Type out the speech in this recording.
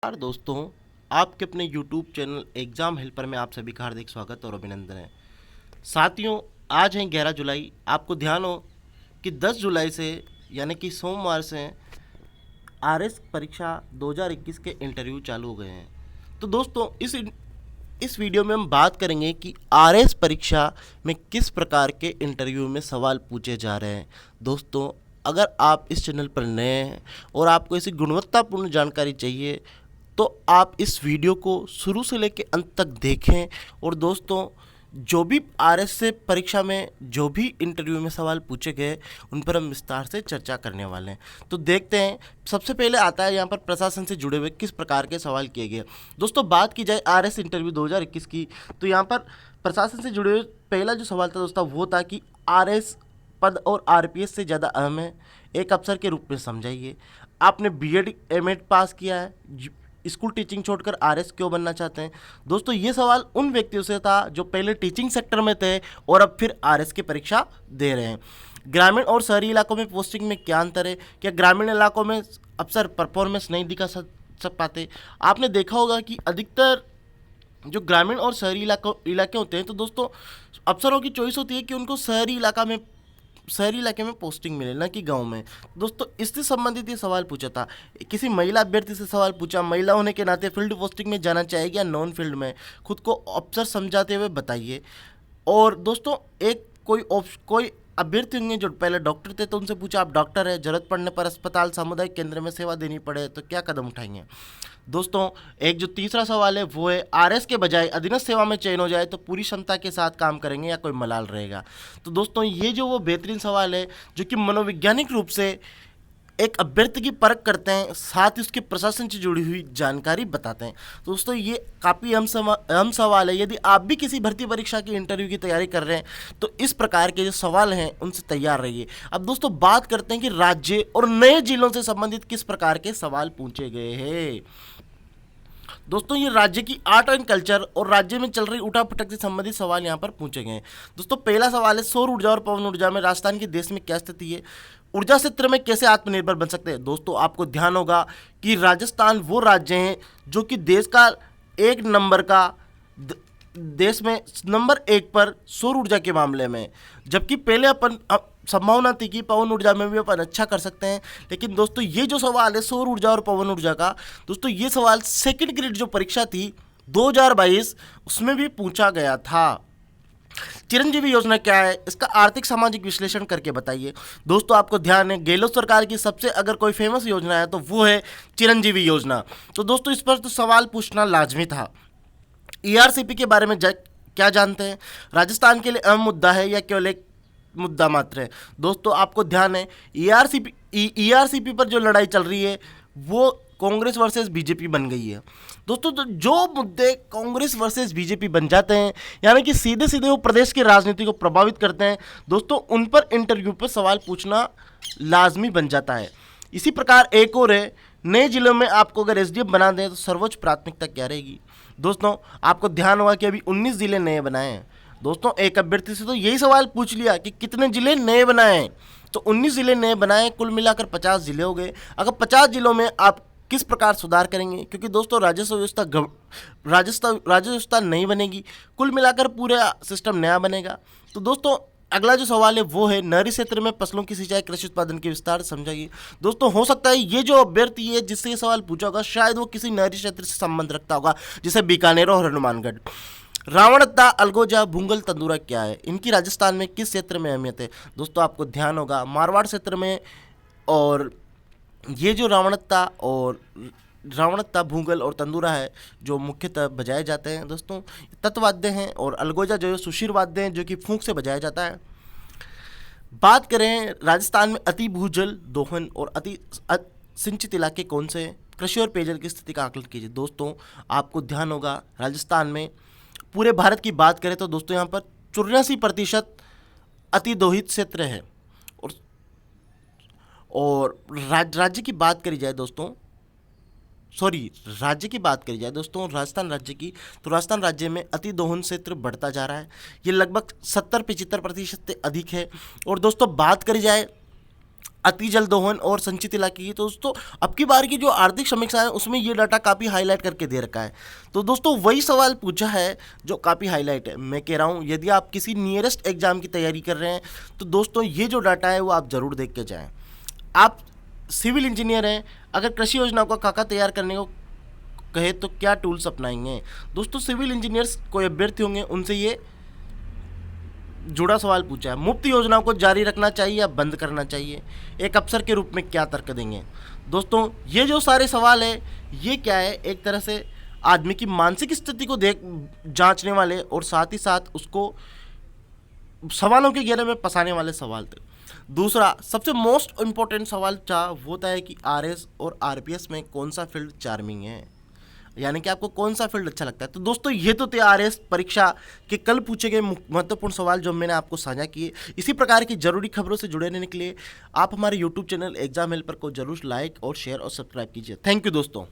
नमस्कार दोस्तों, आपके अपने YouTube चैनल एग्ज़ाम हेल्पर में आप सभी का हार्दिक स्वागत और अभिनंदन है। साथियों, आज है 11 जुलाई। आपको ध्यान हो कि 10 जुलाई से यानी कि सोमवार से आरएस परीक्षा 2021 के इंटरव्यू चालू हो गए हैं। तो दोस्तों, इस वीडियो में हम बात करेंगे कि आरएस परीक्षा में किस प्रकार के इंटरव्यू में सवाल पूछे जा रहे हैं। दोस्तों, अगर आप इस चैनल पर नए हैं और आपको ऐसी गुणवत्तापूर्ण जानकारी चाहिए तो आप इस वीडियो को शुरू से लेकर अंत तक देखें। और दोस्तों, जो भी आरएस से परीक्षा में जो भी इंटरव्यू में सवाल पूछे गए उन पर हम विस्तार से चर्चा करने वाले हैं। तो देखते हैं, सबसे पहले आता है यहाँ पर प्रशासन से जुड़े हुए किस प्रकार के सवाल किए गए। दोस्तों, बात की जाए आरएस इंटरव्यू 2021 की, तो यहाँ पर प्रशासन से जुड़े हुए पहला जो सवाल था दोस्तों वो था कि आरएस पद और आरपीएस से ज़्यादा अहम है, एक अफसर के रूप में समझाइए। आपने बीएड एमएड पास किया है, स्कूल टीचिंग छोड़कर आरएस क्यों बनना चाहते हैं। दोस्तों, ये सवाल उन व्यक्तियों से था जो पहले टीचिंग सेक्टर में थे और अब फिर आरएस की परीक्षा दे रहे हैं। ग्रामीण और शहरी इलाकों में पोस्टिंग में क्या अंतर है, क्या ग्रामीण इलाकों में अफसर परफॉर्मेंस नहीं दिखा सक पाते। आपने देखा होगा कि अधिकतर जो ग्रामीण और शहरी इलाके होते हैं, तो दोस्तों अफसरों की चॉइस होती है कि उनको शहरी इलाके में पोस्टिंग मिले, ना कि गांव में। दोस्तों, इससे संबंधित ये सवाल पूछा था। किसी महिला अभ्यर्थी से सवाल पूछा, महिला होने के नाते फील्ड पोस्टिंग में जाना चाहेगी या नॉन फील्ड में, खुद को अफसर समझाते हुए बताइए। और दोस्तों, कोई अभ्यर्थी होंगे जो पहले डॉक्टर थे तो उनसे पूछा, आप डॉक्टर है, जरूरत पड़ने पर अस्पताल सामुदायिक केंद्र में सेवा देनी पड़े तो क्या कदम उठाएंगे। दोस्तों, एक जो तीसरा सवाल है वो है, आरएस के बजाय अधीनस्थ सेवा में चयन हो जाए तो पूरी क्षमता के साथ काम करेंगे या कोई मलाल रहेगा। तो दोस्तों, ये जो वो बेहतरीन सवाल है जो कि मनोवैज्ञानिक रूप से एक अभ्यर्थी की परख करते हैं, साथ ही उसके प्रशासन से जुड़ी हुई जानकारी बताते हैं। तो दोस्तों, ये काफ़ी अहम सवाल है। यदि आप भी किसी भर्ती परीक्षा की इंटरव्यू की तैयारी कर रहे हैं तो इस प्रकार के जो सवाल हैं उनसे तैयार रहिए। अब दोस्तों, बात करते हैं कि राज्य और नए जिलों से संबंधित किस प्रकार के सवाल पूछे गए हैं। दोस्तों, ये राज्य की आर्ट एंड कल्चर और राज्य में चल रही उठापटक से संबंधित सवाल यहाँ पर पूछे गए हैं। दोस्तों, पहला सवाल है, सौर ऊर्जा और पवन ऊर्जा में राजस्थान के देश में क्या स्थिति है, ऊर्जा क्षेत्र में कैसे आत्मनिर्भर बन सकते हैं। दोस्तों, आपको ध्यान होगा कि राजस्थान वो राज्य हैं जो कि देश का एक नंबर का देश में नंबर एक पर सौर ऊर्जा के मामले में, जबकि पहले अपन संभावना थी कि पवन ऊर्जा में भी अपन अच्छा कर सकते हैं। लेकिन दोस्तों, ये जो सवाल है सौर ऊर्जा और पवन ऊर्जा का, दोस्तों ये सवाल सेकंड ग्रेड जो परीक्षा थी 2022 उसमें भी पूछा गया था। चिरंजीवी योजना क्या है, इसका आर्थिक सामाजिक विश्लेषण करके बताइए। दोस्तों, आपको ध्यान है गहलोत सरकार की सबसे अगर कोई फेमस योजना है तो वो है चिरंजीवी योजना। तो दोस्तों, इस पर तो सवाल पूछना लाजमी था। ईआरसीपी के बारे में क्या जानते हैं, राजस्थान के लिए अहम मुद्दा है या केवल एक मुद्दा मात्र है। दोस्तों, आपको ध्यान है ईआरसीपी पर जो लड़ाई चल रही है वो कांग्रेस वर्सेस बीजेपी बन गई है। दोस्तों, तो जो मुद्दे कांग्रेस वर्सेस बीजेपी बन जाते हैं, यानी कि सीधे सीधे वो प्रदेश की राजनीति को प्रभावित करते हैं, दोस्तों उन पर इंटरव्यू पर सवाल पूछना लाजमी बन जाता है। इसी प्रकार एक और है, नए जिलों में आपको अगर एसडीएम बना दें तो सर्वोच्च प्राथमिकता क्या रहेगी। दोस्तों, आपको ध्यान होगा कि अभी 19 जिले नए बनाए हैं। दोस्तों, एक अभ्यर्थी से तो यही सवाल पूछ लिया कि कितने जिले नए बनाए हैं, तो 19 जिले नए बनाए, कुल मिलाकर 50 जिले हो गए। अगर 50 जिलों में आप किस प्रकार सुधार करेंगे, क्योंकि दोस्तों राजस्व व्यवस्था नहीं बनेगी, कुल मिलाकर पूरा सिस्टम नया बनेगा। तो दोस्तों, अगला जो सवाल है वो है, नहरी क्षेत्र में फसलों की सिंचाई कृषि उत्पादन के विस्तार समझाइए। दोस्तों, हो सकता है ये जो अभ्यर्थी है जिससे ये सवाल पूछा होगा शायद वो किसी नहरी क्षेत्र से संबंध रखता होगा, जैसे बीकानेर और हनुमानगढ़। रावणता, अलगोजा, भूंगल, तंदूरा क्या है, इनकी राजस्थान में किस क्षेत्र में अहमियत है। दोस्तों, आपको ध्यान होगा मारवाड़ क्षेत्र में। और ये जो रावणता, भूंगल और तंदूरा है जो मुख्यतः बजाए जाते हैं, दोस्तों तत्वाद्य हैं। और अलगोजा जो है सुशीर वाद्य हैं जो कि फूंक से बजाया जाता है। बात करें राजस्थान में अति भूजल दोहन और अति सिंचित इलाके कौन से हैं, कृषि और पेयजल की स्थिति का आकलन कीजिए। दोस्तों, आपको ध्यान होगा राजस्थान में, पूरे भारत की बात करें तो दोस्तों यहाँ पर 84% अति दोहित क्षेत्र है। और राज्य की बात करी जाए दोस्तों, राजस्थान राज्य की, तो राजस्थान राज्य में अति दोहन क्षेत्र बढ़ता जा रहा है। ये लगभग 70-75% से अधिक है। और दोस्तों, बात करी जाए अति जल दोहन और संचित इलाके की। तो दोस्तों अब की बार की जो आर्थिक समीक्षा है उसमें ये डाटा काफ़ी हाईलाइट करके दे रखा है। तो दोस्तों वही सवाल पूछा है जो काफ़ी हाईलाइट है। मैं कह रहा हूँ यदि आप किसी नियरेस्ट एग्जाम की तैयारी कर रहे हैं तो दोस्तों ये जो डाटा है वो आप ज़रूर देख के जाएँ। आप सिविल इंजीनियर हैं, अगर कृषि योजना का खाका तैयार करने को कहे तो क्या टूल्स अपनाएंगे। दोस्तों सिविल इंजीनियर्स कोई अभ्यर्थी होंगे उनसे ये जुड़ा सवाल पूछा है। मुफ्त योजनाओं को जारी रखना चाहिए या बंद करना चाहिए, एक अफसर के रूप में क्या तर्क देंगे। दोस्तों ये जो सारे सवाल है ये क्या है, एक तरह से आदमी की मानसिक स्थिति को देख जांचने वाले और साथ ही साथ उसको सवालों के घेरे में फंसाने वाले सवाल थे। दूसरा सबसे मोस्ट इम्पोर्टेंट सवाल था वो था है कि आरएस और आरपीएस में कौन सा फील्ड चार्मिंग है, यानी कि आपको कौन सा फील्ड अच्छा लगता है। तो दोस्तों ये तो थे आरएस परीक्षा के कल पूछे गए महत्वपूर्ण सवाल जो मैंने आपको साझा किए। इसी प्रकार की जरूरी खबरों से जुड़े रहने के लिए आप हमारे यूट्यूब चैनल एग्जाम हेल्पर को जरूर लाइक और शेयर और सब्सक्राइब कीजिए। थैंक यू दोस्तों।